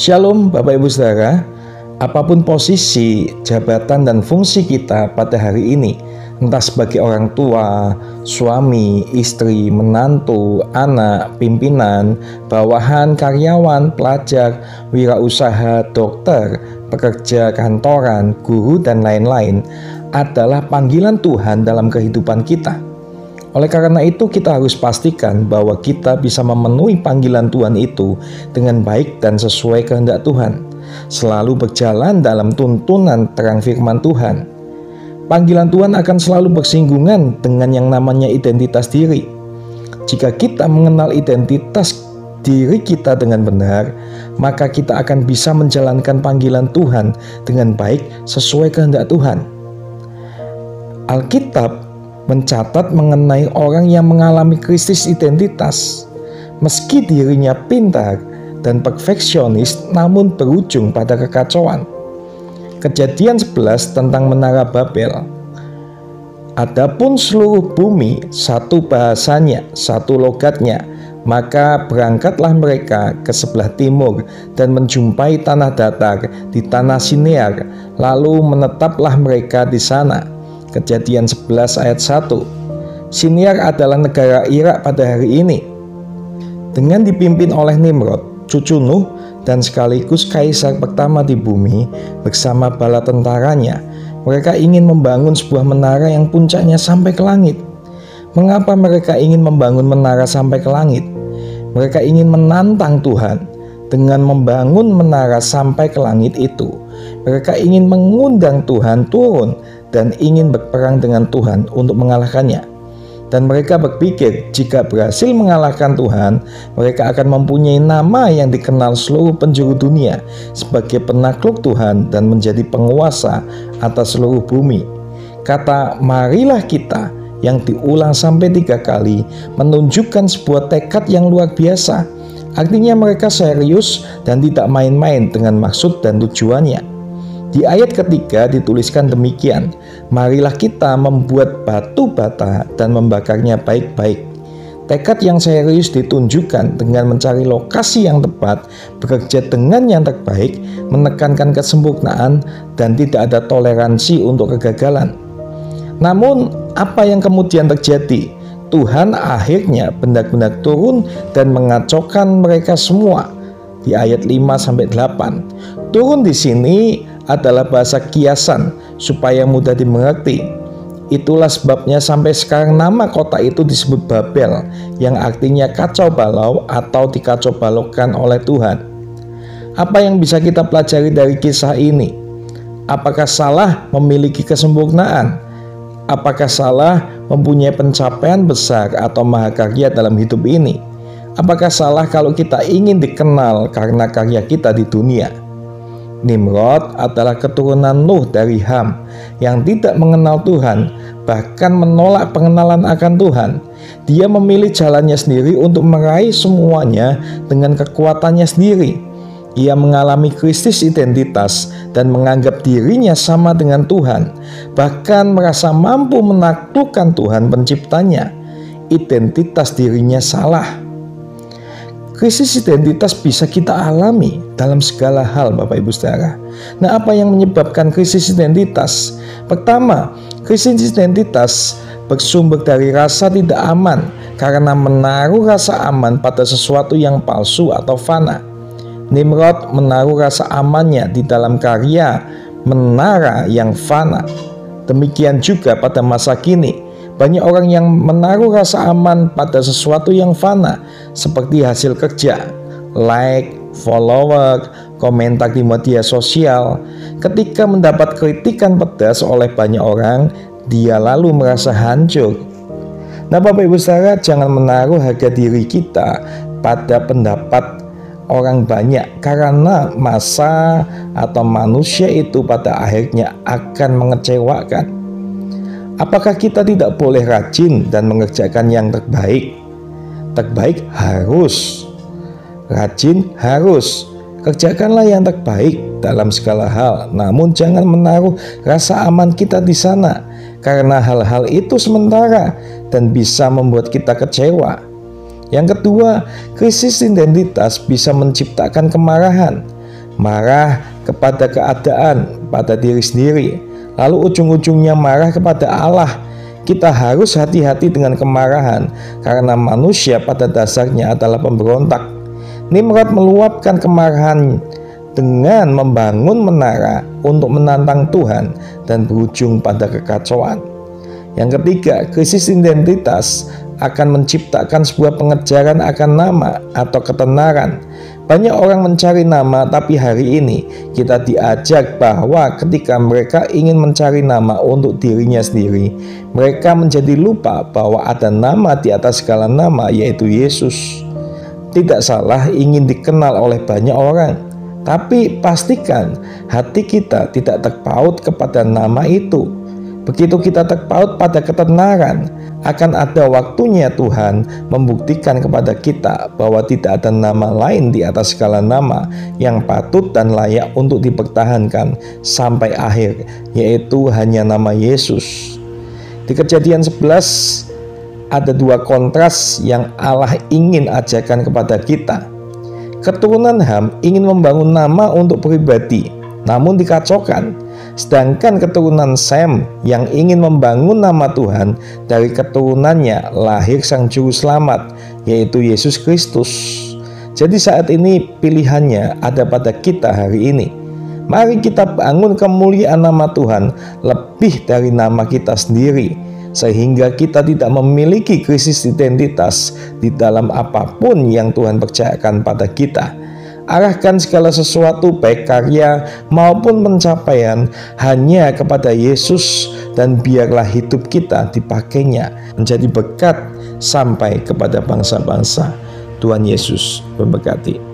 Shalom Bapak Ibu Saudara, apapun posisi, jabatan dan fungsi kita pada hari ini, entah sebagai orang tua, suami, istri, menantu, anak, pimpinan, bawahan, karyawan, pelajar, wirausaha, dokter, pekerja kantoran, guru dan lain-lain, adalah panggilan Tuhan dalam kehidupan kita. Oleh karena itu kita harus pastikan bahwa kita bisa memenuhi panggilan Tuhan itu dengan baik dan sesuai kehendak Tuhan, selalu berjalan dalam tuntunan terang firman Tuhan. Panggilan Tuhan akan selalu bersinggungan dengan yang namanya identitas diri. Jika kita mengenal identitas diri kita dengan benar, maka kita akan bisa menjalankan panggilan Tuhan dengan baik sesuai kehendak Tuhan. Alkitab mencatat mengenai orang yang mengalami krisis identitas. Meski dirinya pintar dan perfeksionis, namun berujung pada kekacauan. Kejadian 11 tentang Menara Babel. Adapun seluruh bumi satu bahasanya, satu logatnya, maka berangkatlah mereka ke sebelah timur dan menjumpai tanah datar di tanah Sinear, lalu menetaplah mereka di sana. Kejadian 11 ayat 1. Sinear adalah negara Irak pada hari ini. Dengan dipimpin oleh Nimrod, cucu Nuh, dan sekaligus kaisar pertama di bumi bersama bala tentaranya, mereka ingin membangun sebuah menara yang puncaknya sampai ke langit. Mengapa mereka ingin membangun menara sampai ke langit? Mereka ingin menantang Tuhan dengan membangun menara sampai ke langit itu. Mereka ingin mengundang Tuhan turun dan ingin berperang dengan Tuhan untuk mengalahkannya. Dan mereka berpikir jika berhasil mengalahkan Tuhan, mereka akan mempunyai nama yang dikenal seluruh penjuru dunia sebagai penakluk Tuhan dan menjadi penguasa atas seluruh bumi. Kata marilah kita yang diulang sampai 3 kali menunjukkan sebuah tekad yang luar biasa. Artinya mereka serius dan tidak main-main dengan maksud dan tujuannya. Di ayat ketiga dituliskan demikian, marilah kita membuat batu bata dan membakarnya baik-baik. Tekad yang serius ditunjukkan dengan mencari lokasi yang tepat, bekerja dengan yang terbaik, menekankan kesempurnaan, dan tidak ada toleransi untuk kegagalan. Namun, apa yang kemudian terjadi? Tuhan akhirnya benar-benar turun dan mengacaukan mereka semua. Di ayat 5-8. Turun di sini adalah bahasa kiasan supaya mudah dimengerti. Itulah sebabnya sampai sekarang nama kota itu disebut Babel, yang artinya kacau balau atau dikacau balaukan oleh Tuhan. Apa yang bisa kita pelajari dari kisah ini? Apakah salah memiliki kesempurnaan? Apakah salah mempunyai pencapaian besar atau mahakarya dalam hidup ini? Apakah salah kalau kita ingin dikenal karena karya kita di dunia? Nimrod adalah keturunan Nuh dari Ham yang tidak mengenal Tuhan, bahkan menolak pengenalan akan Tuhan. Dia memilih jalannya sendiri untuk meraih semuanya dengan kekuatannya sendiri. Ia mengalami krisis identitas dan menganggap dirinya sama dengan Tuhan, bahkan merasa mampu menaklukkan Tuhan penciptanya. Identitas dirinya salah. Krisis identitas bisa kita alami dalam segala hal Bapak Ibu Saudara. Nah, apa yang menyebabkan krisis identitas? Pertama, krisis identitas bersumber dari rasa tidak aman karena menaruh rasa aman pada sesuatu yang palsu atau fana. Nimrod menaruh rasa amannya di dalam karya menara yang fana. Demikian juga pada masa kini. Banyak orang yang menaruh rasa aman pada sesuatu yang fana, seperti hasil kerja, like, follower, komentar di media sosial. Ketika mendapat kritikan pedas oleh banyak orang, dia lalu merasa hancur. Nah Bapak Ibu Saudara, jangan menaruh harga diri kita pada pendapat orang banyak, karena masa atau manusia itu pada akhirnya akan mengecewakan. Apakah kita tidak boleh rajin dan mengerjakan yang terbaik? Terbaik harus. Rajin harus. Kerjakanlah yang terbaik dalam segala hal. Namun jangan menaruh rasa aman kita di sana, karena hal-hal itu sementara dan bisa membuat kita kecewa. Yang kedua, krisis identitas bisa menciptakan kemarahan. marah kepada keadaan, pada diri sendiri, lalu ujung-ujungnya marah kepada Allah. Kita harus hati-hati dengan kemarahan, karena manusia pada dasarnya adalah pemberontak. Nimrod meluapkan kemarahan dengan membangun menara untuk menantang Tuhan dan berujung pada kekacauan. Yang ketiga, krisis identitas akan menciptakan sebuah pengejaran akan nama atau ketenaran. Banyak orang mencari nama, tapi hari ini kita diajak bahwa ketika mereka ingin mencari nama untuk dirinya sendiri, mereka menjadi lupa bahwa ada nama di atas segala nama, yaitu Yesus. Tidak salah ingin dikenal oleh banyak orang, tapi pastikan hati kita tidak terpaut kepada nama itu. Begitu kita terpaut pada ketenaran, akan ada waktunya Tuhan membuktikan kepada kita bahwa tidak ada nama lain di atas segala nama yang patut dan layak untuk dipertahankan sampai akhir, yaitu hanya nama Yesus. Di Kejadian 11 ada dua kontras yang Allah ingin ajarkan kepada kita. Keturunan Ham ingin membangun nama untuk pribadi, namun dikacaukan. Sedangkan keturunan Sem yang ingin membangun nama Tuhan, dari keturunannya lahir Sang Juru Selamat, yaitu Yesus Kristus. Jadi saat ini pilihannya ada pada kita hari ini. Mari kita bangun kemuliaan nama Tuhan lebih dari nama kita sendiri, sehingga kita tidak memiliki krisis identitas di dalam apapun yang Tuhan percayakan pada kita. Arahkan segala sesuatu, baik karya maupun pencapaian, hanya kepada Yesus, dan biarlah hidup kita dipakainya menjadi berkat sampai kepada bangsa-bangsa. Tuhan Yesus memberkati.